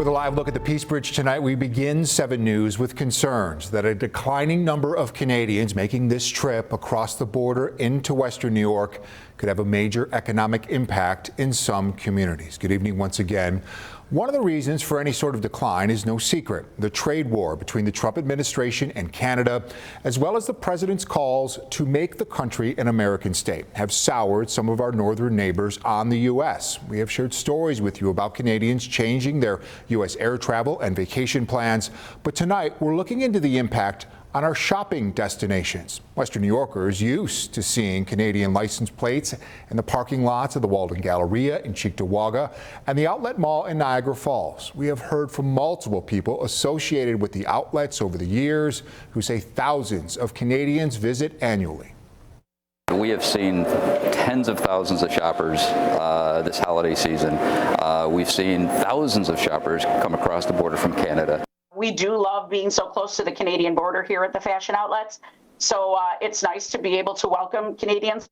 With a live look at the Peace Bridge tonight, we begin 7 News with concerns that a declining number of Canadians making this trip across the border into Western New York could have a major economic impact in some communities. Good evening once again. One of the reasons for any sort of decline is no secret. The trade war between the Trump administration and Canada, as well as the president's calls to make the country an American state, have soured some of our northern neighbors on the U.S. We have shared stories with you about Canadians changing their U.S. air travel and vacation plans. But tonight, we're looking into the impact on our shopping destinations. Western New Yorkers used to seeing Canadian license plates in the parking lots of the Walden Galleria in Cheektowaga and the Outlet Mall in Niagara Falls. We have heard from multiple people associated with the outlets over the years who say thousands of Canadians visit annually. We have seen tens of thousands of shoppers this holiday season. We've seen thousands of shoppers come across the border from Canada. We do love being so close to the Canadian border here at the fashion outlets, so it's nice to be able to welcome Canadians.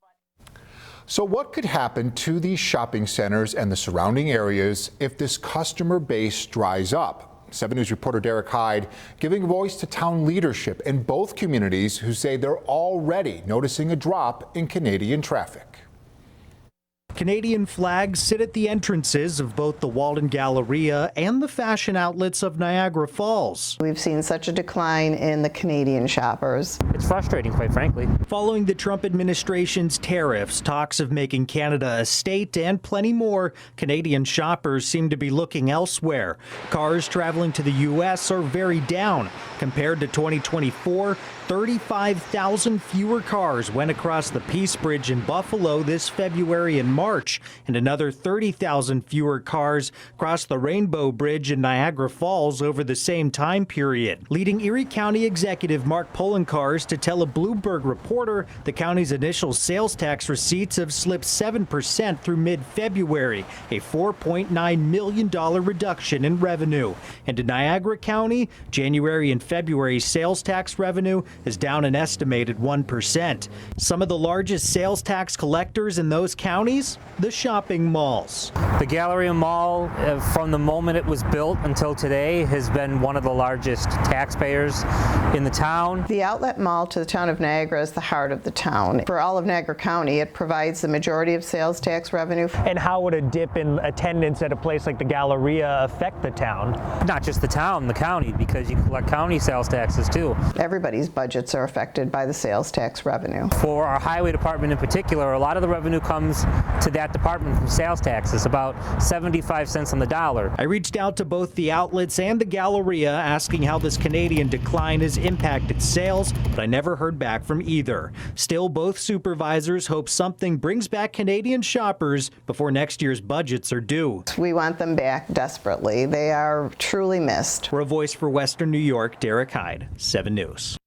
So what could happen to these shopping centers and the surrounding areas if this customer base dries up? 7 News reporter Derek Hyde giving voice to town leadership in both communities who say they're already noticing a drop in Canadian traffic. Canadian flags sit at the entrances of both the Walden Galleria and the fashion outlets of Niagara Falls. We've seen such a decline in the Canadian shoppers. It's frustrating, quite frankly. Following the Trump administration's tariffs, talks of making Canada a state, and plenty more, Canadian shoppers seem to be looking elsewhere. Cars traveling to the U.S. are very down. Compared to 2024, 35,000 fewer cars went across the Peace Bridge in Buffalo this February and March, and another 30,000 fewer cars crossed the Rainbow Bridge in Niagara Falls over the same time period, leading Erie County Executive Mark Poloncarz to tell a Bloomberg reporter the county's initial sales tax receipts have slipped 7% through mid-February, a $4.9 million reduction in revenue. And in Niagara County, January and February sales tax revenue is down an estimated 1%. Some of the largest sales tax collectors in those counties, the shopping malls. The Galleria Mall, from the moment it was built until today, has been one of the largest taxpayers in the town. The Outlet Mall to the town of Niagara is the heart of the town. For all of Niagara County, it provides the majority of sales tax revenue. And how would a dip in attendance at a place like the Galleria affect the town? Not just the town, the county, because you collect county sales taxes too. Everybody's budgets are affected by the sales tax revenue. For our highway department in particular, a lot of the revenue comes to that department from sales taxes, about 75 cents on the dollar. I reached out to both the outlets and the Galleria asking how this Canadian decline has impacted sales, but I never heard back from either. Still, both supervisors hope something brings back Canadian shoppers before next year's budgets are due. We want them back desperately. They are truly missed. For a voice for Western New York, Derek Hyde, 7 News.